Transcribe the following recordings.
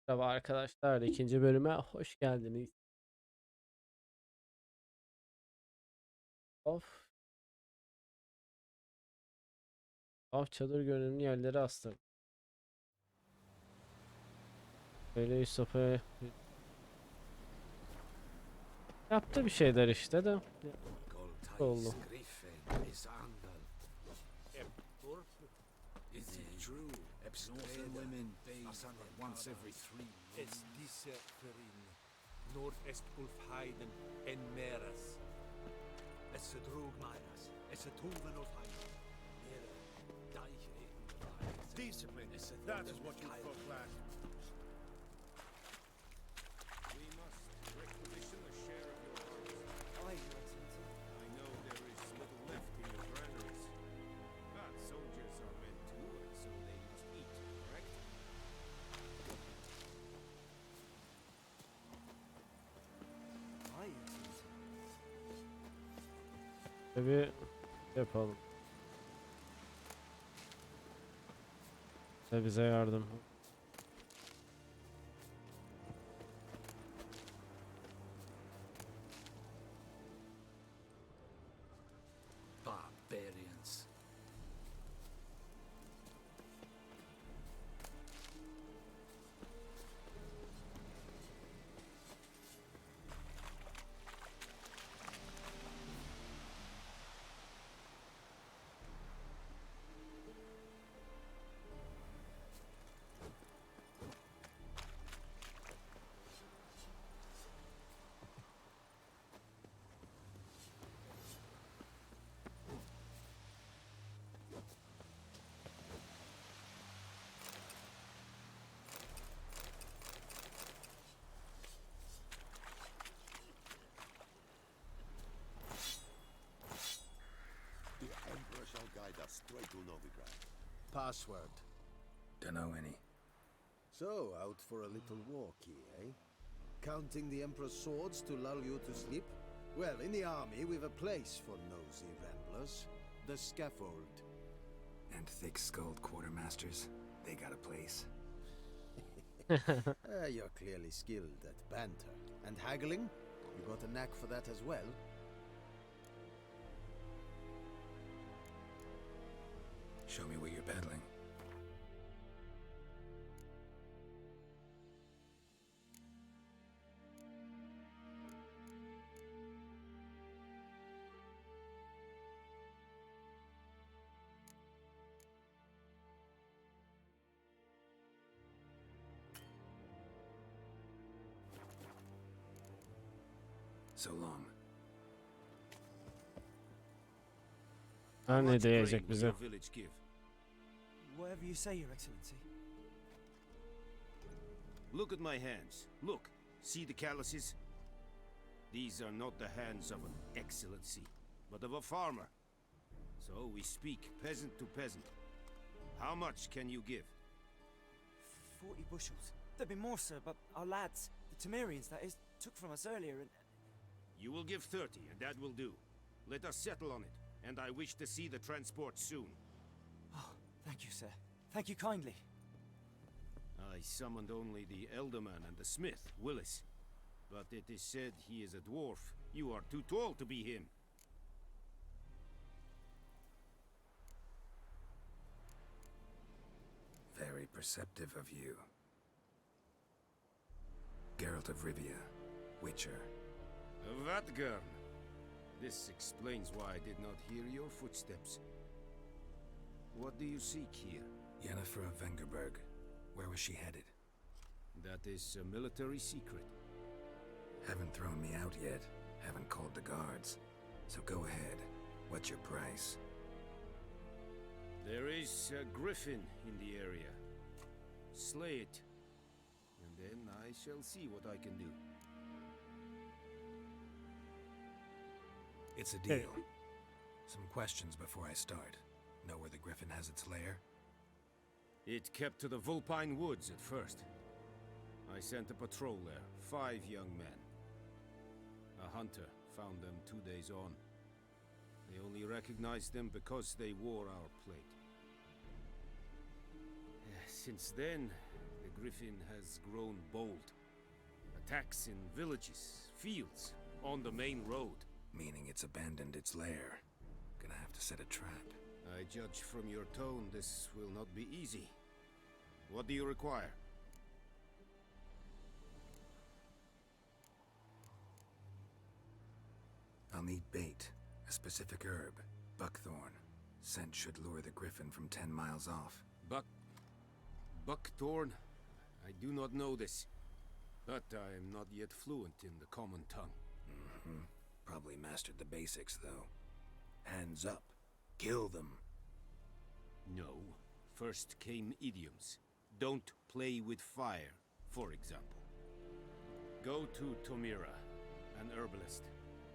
Merhaba arkadaşlar, ikinci bölüme hoş geldiniz. Of, çadır gönüllü yerleri astım. Böyle Yusuf'a yaptı bir şeyler işte de oldu. Is it true? Northern women bathe once every 3 Es diese Verin, Nordest Ulfheiden en Meres. Es drog Meres, es tuven Ulfheiden. Mere, Deich Discipline. That is what you folk lack. We must requisition a share of your harvest. Aye, Your Excellency. I know there is little left in your granaries, but soldiers are men too, and so they must eat, correct? Aye, Your Excellency. Bir yapalım. İşte bize yardım. Barbarians. The Emperor shall guide us straight to Novigrad. Password. Dunno any. So, out for a little walkie, eh? Counting the Emperor's swords to lull you to sleep? Well, in the army, we've a place for nosy ramblers. The scaffold. And thick-skulled quartermasters, they got a place. You're clearly skilled at banter. And haggling? You got a knack for that as well? Show me what you're peddling. So long. Ha, ne much diyecek grain will bize? your village give? Whatever you say, Your Excellency. Look at my hands. Look. See the calluses? These are not the hands of an excellency, but of a farmer. So we speak peasant to peasant. How much can you give? 40 bushels. There'd be more, sir, but our lads, the Temerians, that is, took from us earlier and... You will give 30, and that will do. Let us settle on it, and I wish to see the transport soon. Oh, thank you, sir. Thank you kindly. I summoned only the Elderman and the smith, Willis. But it is said he is a dwarf. You are too tall to be him. Very perceptive of you. Geralt of Rivia, Witcher. Vatgern. This explains why I did not hear your footsteps. What do you seek here? Yennefer of Vengerberg. Where was she headed? That is a military secret. Haven't thrown me out yet. Haven't called the guards. So go ahead. What's your price? There is a griffin in the area. Slay it, and then I shall see what I can do. It's a deal. Some questions before I start. Know where the griffin has its lair? It kept to the Vulpine Woods at first. I sent a patrol there, 5 young men. A hunter found them 2 days on. They only recognized them because they wore our plate. Since then, the griffin has grown bold. Attacks in villages, fields, on the main road. Meaning it's abandoned its lair. Gonna have to set a trap. I judge from your tone this will not be easy. What do you require? I'll need bait, a specific herb, buckthorn. Scent should lure the griffin from 10 miles off. Buckthorn? I do not know this. But I am not yet fluent in the common tongue. Probably mastered the basics, though. Hands up. Kill them. No. First came idioms. Don't play with fire, for example. Go to Tomira, an herbalist.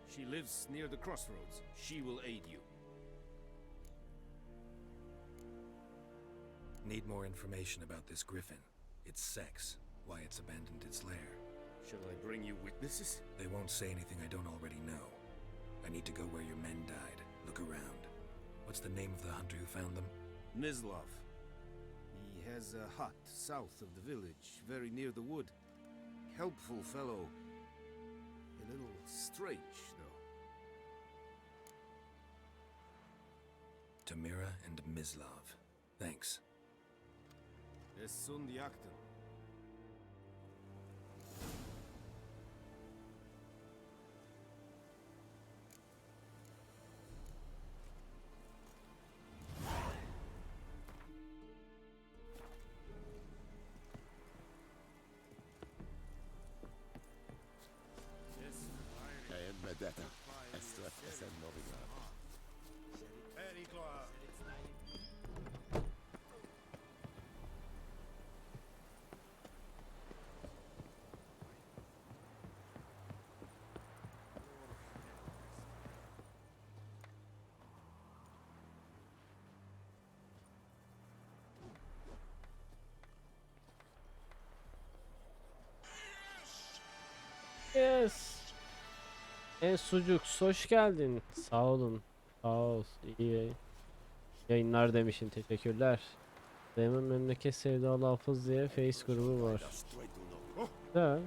She lives near the crossroads. She will aid you. Need more information about this griffin. Its sex, why it's abandoned its lair. Shall I bring you witnesses? They won't say anything I don't already know. I need to go where your men died. Look around. What's the name of the hunter who found them? Mislav. He has a hut south of the village, very near the wood. Helpful fellow. A little strange, though. Tamira and Mislav. Thanks. Es sunt jakten. KM Medeta. Estra Esen Novigrad. Yes. Sucuk hoş geldin. Sağ olun. Sağ ol. İyi yayınlar demişin. Teşekkürler. Benim memleket sevdalı hafız diye face grubu var. Straight to Novigrad. Güzel.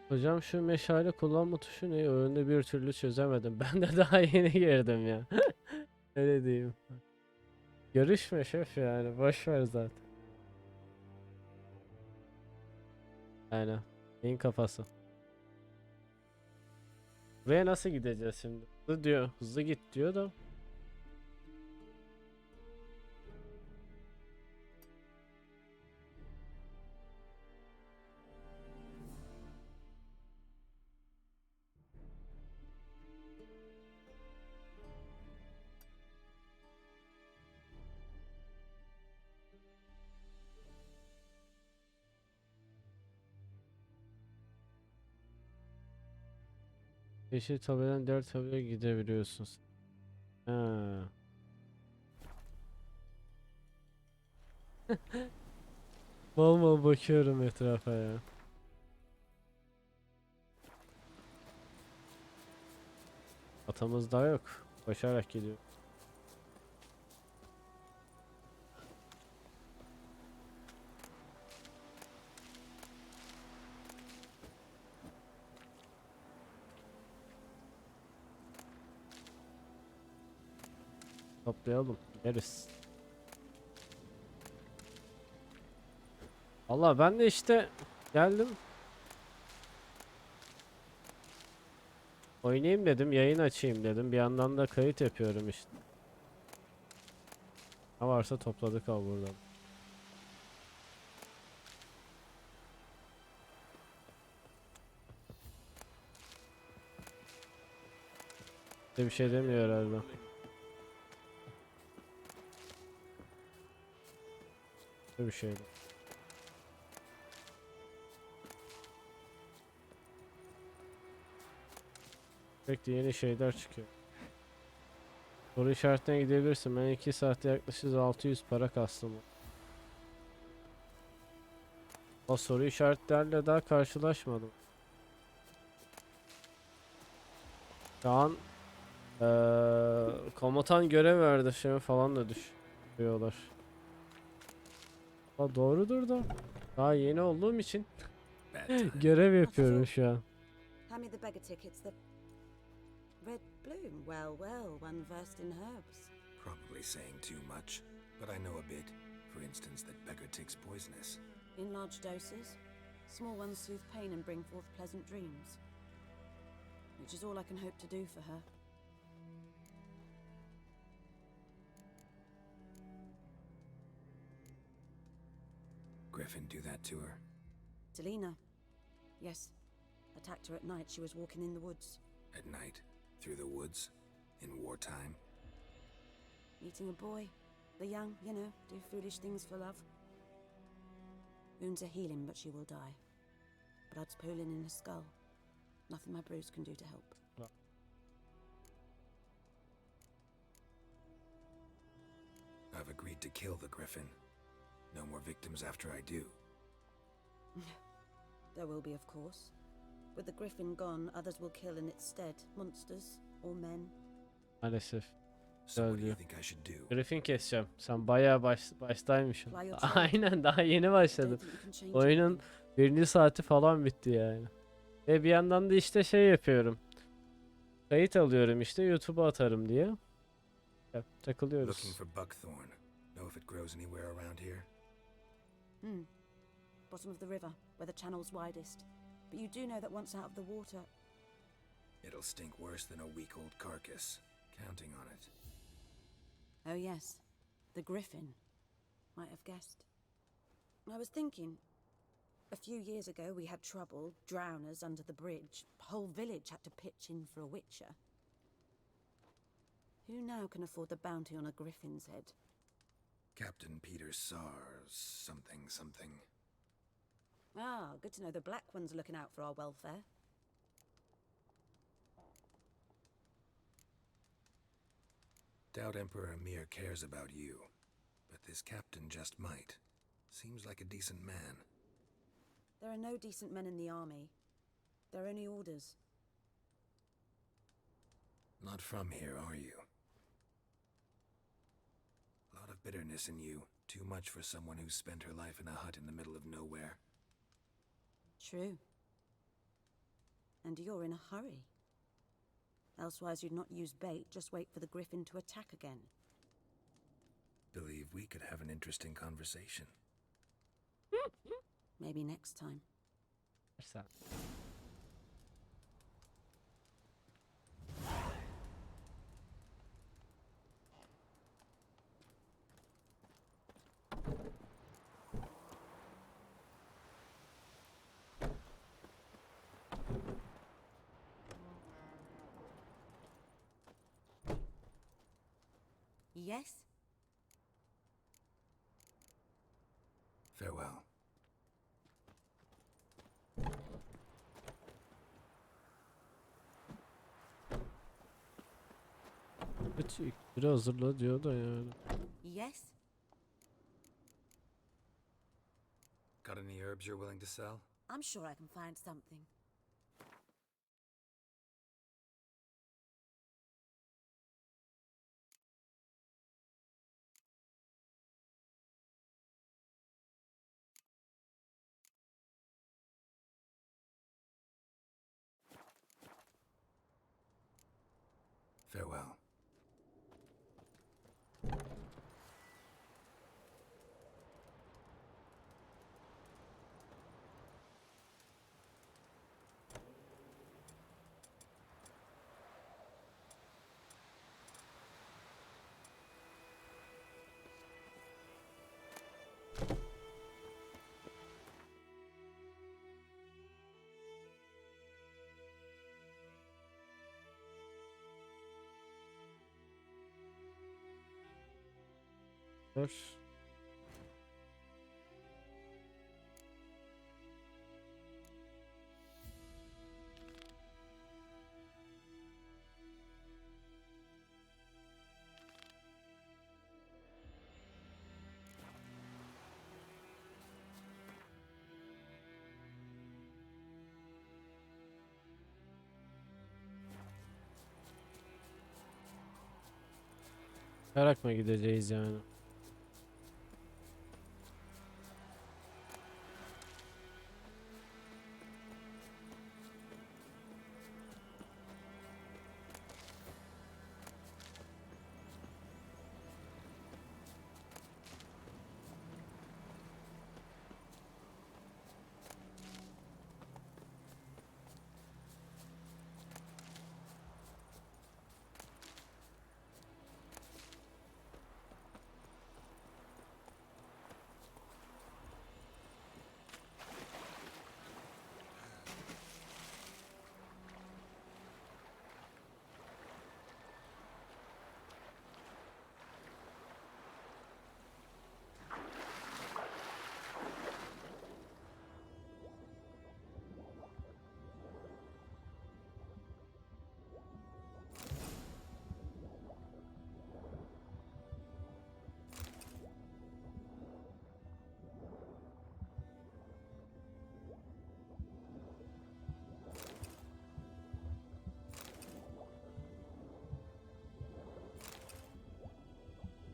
Hocam şu meşale kullanma tuşu ne? Oyunda bir türlü çözemedim. Ben de daha yeni girdim ya. Öyle diyeyim. Görüşme şef yani. Boş ver zaten. Aynen. Neyin kafası? Buraya nasıl gideceğiz şimdi? Hızlı diyor. Hızlı git diyor da. Yeşil tabeladan diğer tabelaya gidebiliyorsunuz. Ha. Mal mal bakıyorum etrafa ya. Atamız daha yok. Koşarak gidiyor. Toplayalım. Yeriz. Valla ben de işte geldim. Oynayayım dedim, yayın açayım dedim. Bir yandan da kayıt yapıyorum işte. Ne varsa topladık al buradan. Bir şey demiyor herhalde. bir şeydi. Sürekli yeni şeyler çıkıyor. Soru işaretine gidebilirsin. Ben 2 saatte yaklaşık 600 para kastım. O soru işaretlerle daha karşılaşmadım. Şu an komutan görev verdi. Şey falan da düşüyorlar. Ha, doğrudur da. Daha yeni olduğum için Bad time. görev yapıyorum şu an. Hand me the beggar tickets. The red bloom. Well, well, one versed in herbs. Probably saying too much, but I know a bit. For instance, that beggar tick's poisonous. In large doses. Small ones soothe pain and bring forth pleasant dreams. Which is all I can hope to do for her. Griffin do that to her? Delina. Yes. Attacked her at night. She was walking in the woods. At night? Through the woods? In wartime? Meeting a boy. The young, you know, do foolish things for love. Wounds are healing, but she will die. Blood's pooling in her skull. Nothing my bruise can do to help. I've agreed to kill the Griffin. No more victims after I do. There will be, of course. With the Griffin gone, others will kill in its stead. Monsters or men. Maalesef. So what do you Öldü. think I should do? Griffin keseceğim. Sen bayağı baştaymışsın. Fly your trap. Aynen, daha yeni Don't başladım. think you can change Oyunun anything. birinci saati falan bitti yani. Ve bir yandan da işte şey yapıyorum. Kayıt alıyorum işte YouTube'a atarım diye. Ya, takılıyoruz. Looking for buckthorn. Know if it grows anywhere around here? Bottom of the river, where the channel's widest. But you do know that once out of the water... It'll stink worse than a week-old carcass. Counting on it. Oh yes, the Griffin. Might have guessed. I was thinking... A few years ago we had trouble, drowners under the bridge. Whole village had to pitch in for a witcher. Who now can afford the bounty on a griffin's head? Captain Peter Sars, something, something. Ah, good to know the Black One's looking out for our welfare. Doubt Emperor Emir cares about you, but this captain just might. Seems like a decent man. There are no decent men in the army. They're only orders. Not from here, are you? A lot of bitterness in you. Too much for someone who's spent her life in a hut in the middle of nowhere. True. And you're in a hurry. Elsewise you'd not use bait, just wait for the Griffin to attack again. Believe we could have an interesting conversation. Maybe next time. Sen. Yes? Farewell. Evet, biri hazırla diyor da yani. Yes? Got any herbs you're willing to sell? I'm sure I can find something. Farewell. Dur. Yarak mı gideceğiz yani?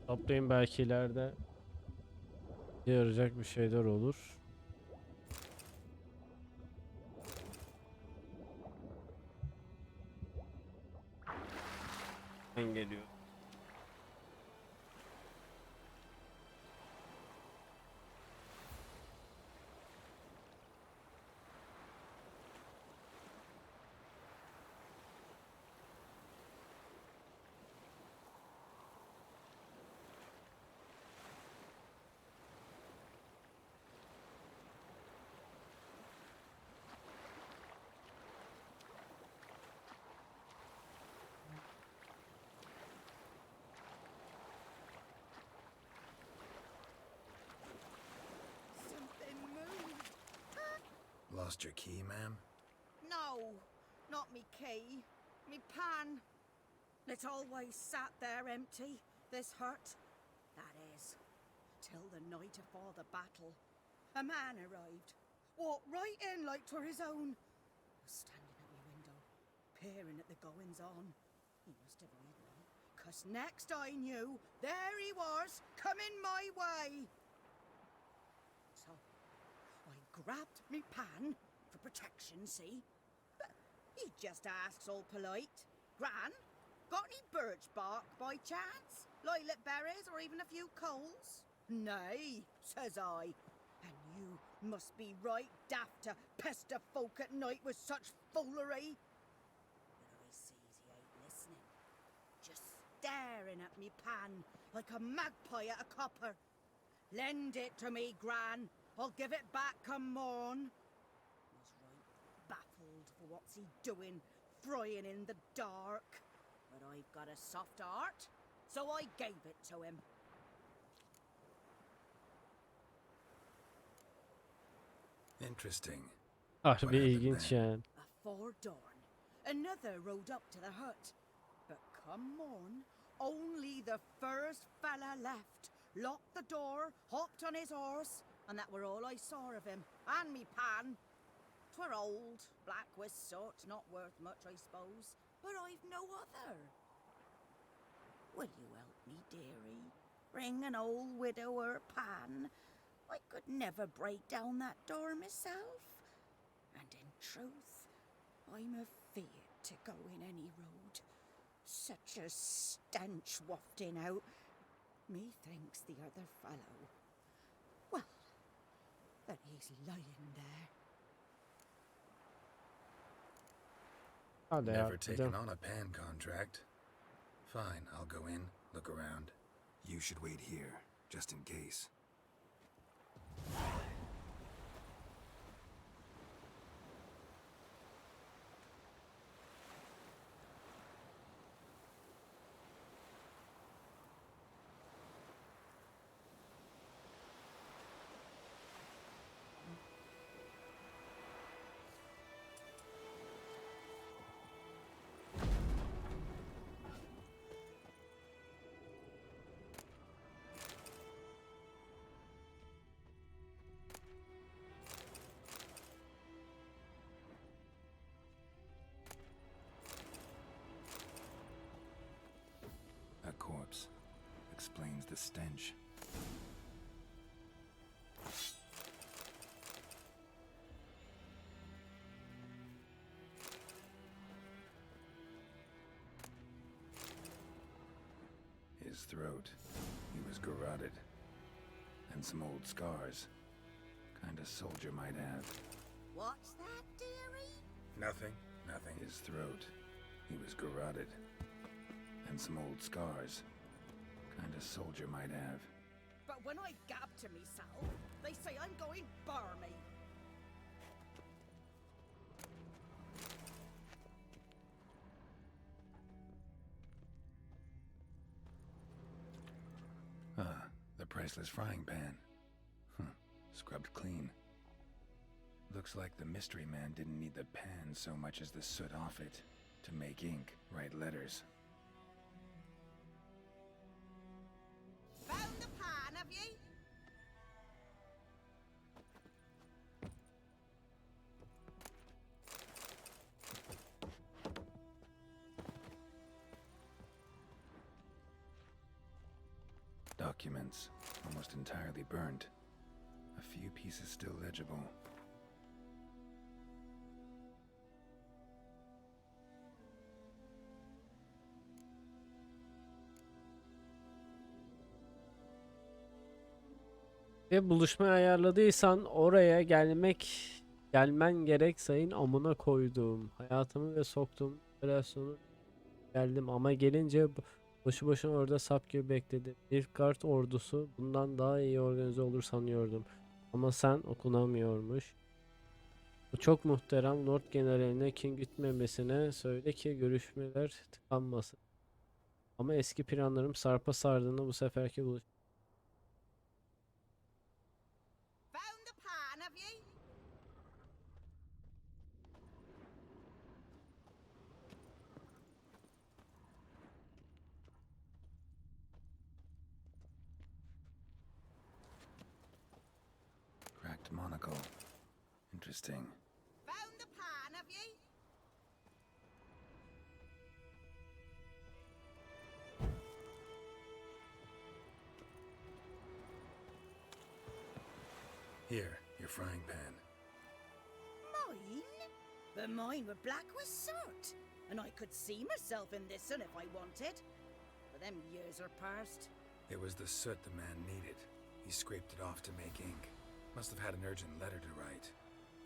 Toplayayım, belki ileride yarayacak bir şeyler olur. Ben geliyor. Something moved. Lost your key, ma'am? No, not me key. Me pan. It always sat there empty, this hut. That is, till the night afore the battle. A man arrived, walked right in like 'twere his own. Was standing at my window, peering at the goings on. He must have eyed me, 'cause next I knew, there he was, coming my way. So, I grabbed me pan, for protection, see? But he just asks all polite, Gran, got any birch bark by chance? Lilac berries or even a few coals? Nay, says I. And you must be right daft to pester folk at night with such foolery. But I sees he ain't listening, just staring at me pan like a magpie at a copper. Lend it to me, Gran. I'll give it back come morn. Was right baffled for what's he doing, frying in the dark. But I've got a soft heart, so I gave it to him. Interesting. Harbi What happened ilginç then? yani. Afore dawn, another rode up to the hut. But come morn, only the first fella left. Locked the door, hopped on his horse, and that were all I saw of him. And me pan. 'Twere old, black with soot, not worth much, I suppose. But I've no other. Will you help me, dearie? Bring an old widower pan. I could never break down that door myself. And in truth, I'm afeard to go in any road. Such a stench wafting out. Methinks the other fellow, well, that he's lying there. Hadi Never ya. taken on a pan contract. Fine, I'll go in, look around. You should wait here, just in case. explains the stench. His throat. He was garroted. And some old scars. Kind of soldier might have. What's that, dearie? Nothing. Nothing. His throat. He was garroted. And some old scars. Kind of soldier might have. But when I gab to myself, they say I'm going barmy. The priceless frying pan. Scrubbed clean. Looks like the mystery man didn't need the pan so much as the soot off it to make ink, write letters. Found the pan, have ye? Documents, almost entirely burnt. A few pieces still legible. Ve buluşmayı ayarladıysan oraya gelmen gerek sayın amına koyduğum. Hayatımı ve soktuğum operasyonu geldim ama gelince boşu boşuna orada sap gibi bekledim. Nilfgaard ordusu bundan daha iyi organize olur sanıyordum. Ama sen okunamıyormuş. Bu çok muhterem Lord Generaline kin gütmemesine söyle ki görüşmeler tıkanmasın. Ama eski planlarım sarpa sardığında bu seferki buluşma. Found the pan, have ye? Cracked monocle. Interesting. Found the pan, have ye? Here, your frying pan. Mine? But mine were black with soot, and I could see myself in this one if I wanted. But them years are past. It was the soot the man needed. He scraped it off to make ink. Must have had an urgent letter to write.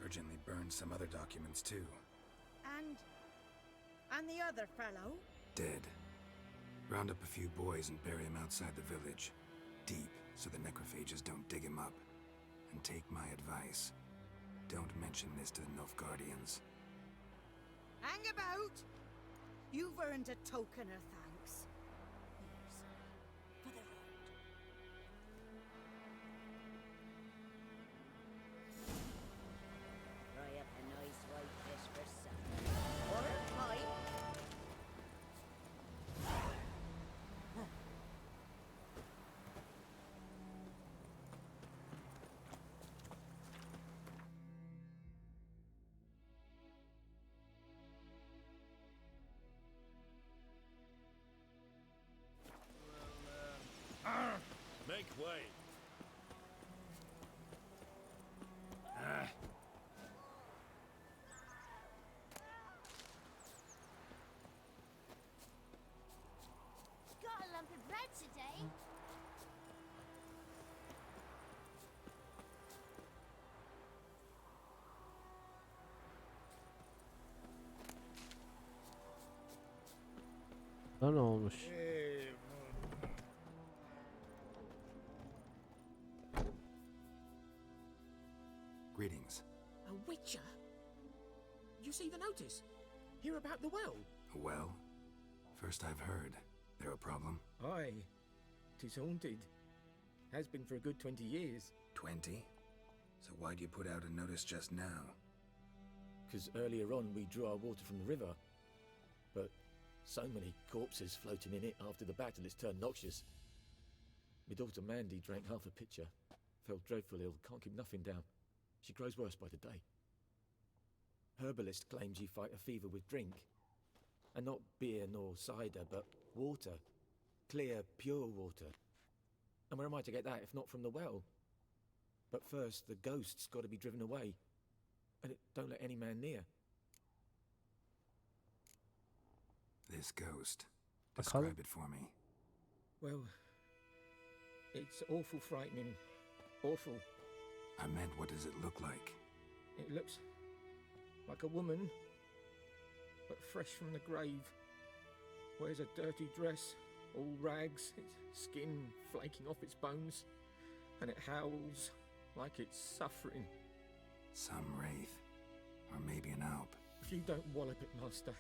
Urgently burned some other documents too. And the other fellow? Dead. Round up a few boys and bury him outside the village. Deep, so the necrophages don't dig him up. And take my advice. Don't mention this to the Nilfgaardians. Hang about! You've earned a token of thanks. Here's for the road. Fry up a nice white fish for supper. Or a pie. Make way. Got a lump of bread today. Ne olmuş? Greetings. A witcher? You see the notice? Hear about the well? Well, first I've heard. There a problem? Aye. 'Tis haunted. Has been for a good 20 years. 20? So why'd you put out a notice just now? 'Cause earlier on we drew our water from the river. But so many corpses floating in it after the battle it's turned noxious. My daughter Mandy drank half a pitcher. Fell dreadful ill, can't keep nothing down. She grows worse by the day. Herbalist claims you fight a fever with drink. And not beer nor cider, but water. Clear, pure water. And where am I to get that if not from the well? But first, the ghost's got to be driven away. And don't let any man near. This ghost. Bakalım. Describe it for me. Well, it's awful frightening. Awful. I meant, what does it look like? It looks like a woman, but fresh from the grave. Wears a dirty dress, all rags, its skin flaking off its bones, and it howls like it's suffering. Some wraith. Or maybe an alp. If you don't wallop it, master,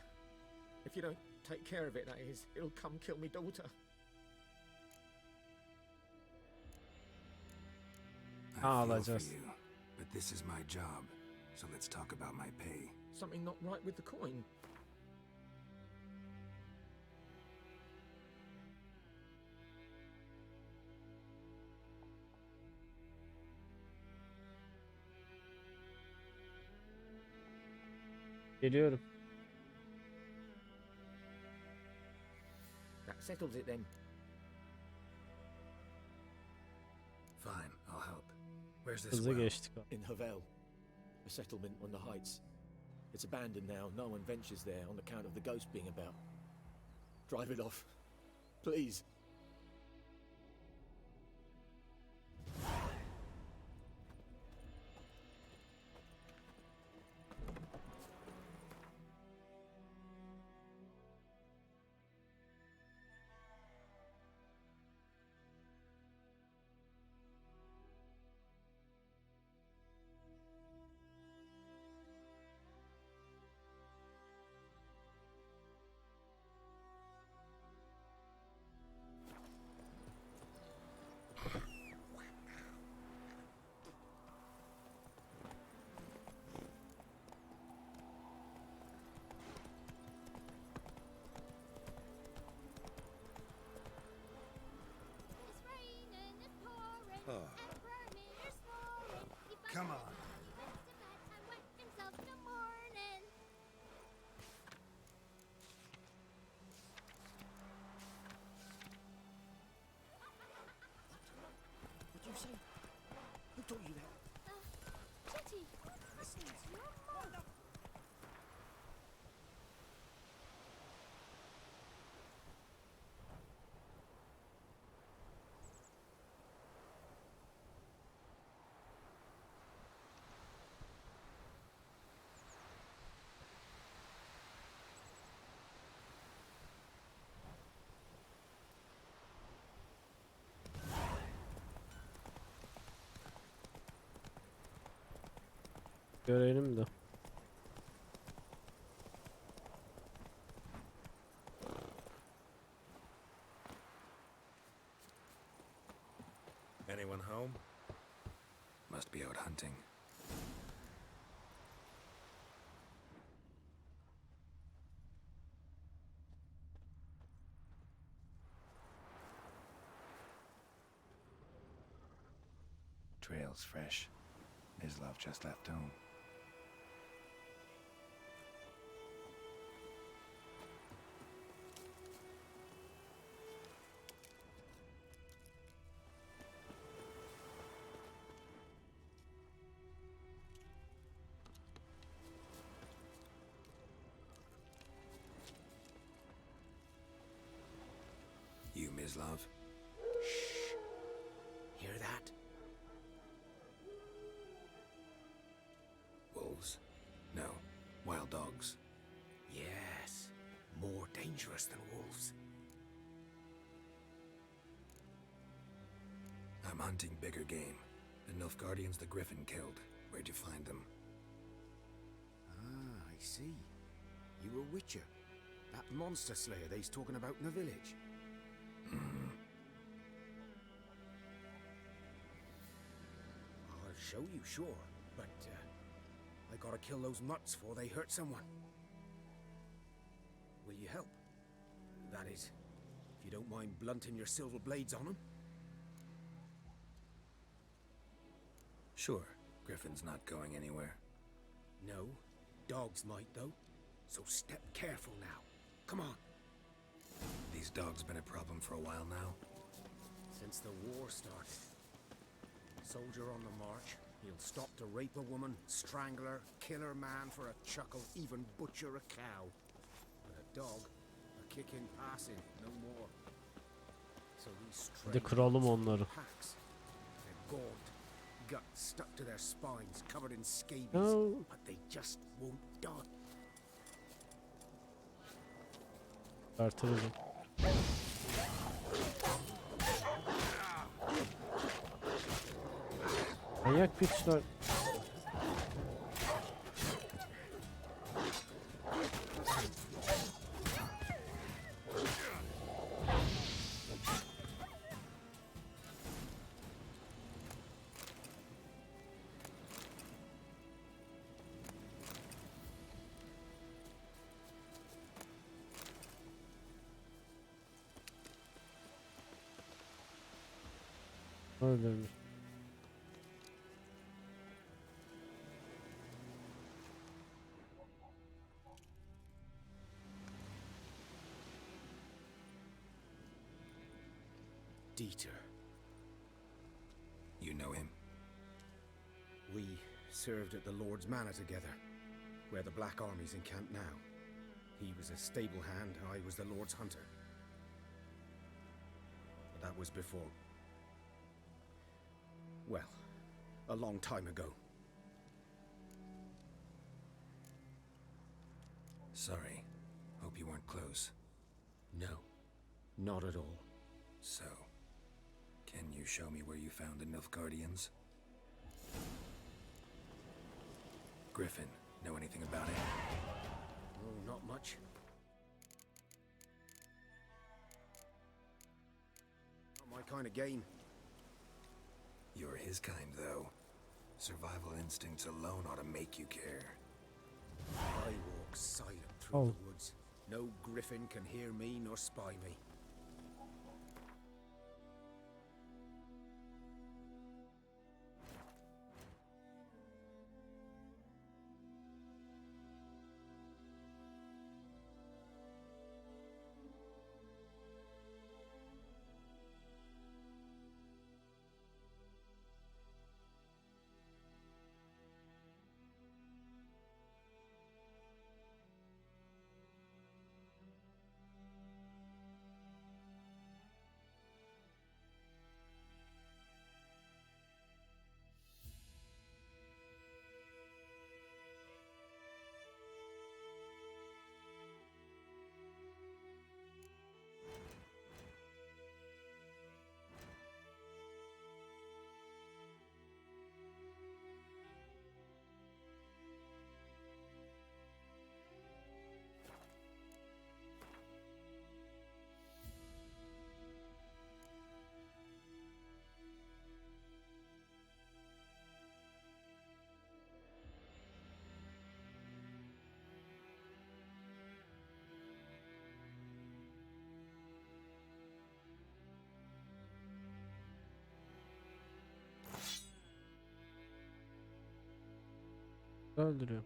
if you don't take care of it, that is, it'll come kill me daughter. I feel Alacağız. for you, but this is my job, so let's talk about my pay. Something not right with the coin. Geliyorum. That settles it then. Fine, I'll help. Where's this Hızlı well? geçtik. In Havel, a settlement on the heights. It's abandoned now. No one ventures there on account of the ghost being about. Drive it off, please. It's raining, it's pouring, and Vermeer's snoring. He finds Come out on. He went to bed and wet himself in the morning. What'd you say? Who taught you that? Kitty, listen to your mom. Görelim de. Anyone home? Must be out hunting. Trail's fresh. His love just left home. You, Ms. Love? Shh. Hear that? Wolves? No. Wild dogs. Yes. More dangerous than wolves. I'm hunting bigger game. The Nilfgaardians the Griffin killed. Where'd you find them? Ah, I see. You a witcher. That monster slayer they's talking about in the village. Hmm. I'll show you, sure, but I gotta kill those mutts before they hurt someone. Will you help? That is, if you don't mind blunting your silver blades on them. Sure. Griffin's not going anywhere. No, dogs might though. So step careful now. Come on. These dogs been a problem for a while now. since the war started. Soldier on the march, he'll stop to rape a woman, strangle her, kill her man for a chuckle, even butcher a cow. But a dog, a kicking, passing, no more. So these Hadi strange kıralım onları. packs, they're gaunt, guts stuck to their spines, covered in scabies, No. but they just won't die. Artırız. Manyak piçler. Öldürmüş. Dieter. You know him? We served at the Lord's Manor together, where the Black Army's encamped now. He was a stable hand, I was the Lord's hunter. But that was before. Well, a long time ago. Sorry. Hope you weren't close. No, not at all. So, can you show me where you found the Nilfgaardians? Griffin, know anything about it? Oh, not much. Not my kind of game. You're his kind, though. Survival instincts alone ought to make you care. I walk silent through Oh. the woods. No griffin can hear me nor spy me. Öldürüyor.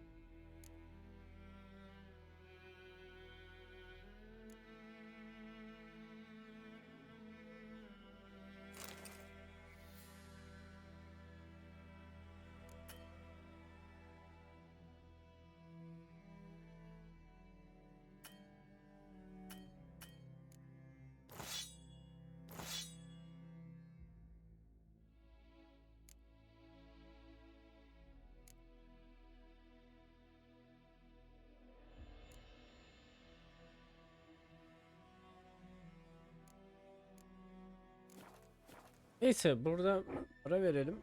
Neyse burada ara verelim.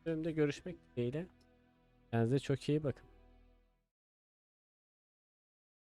Bölümde görüşmek dileğiyle. Kendinize çok iyi bakın.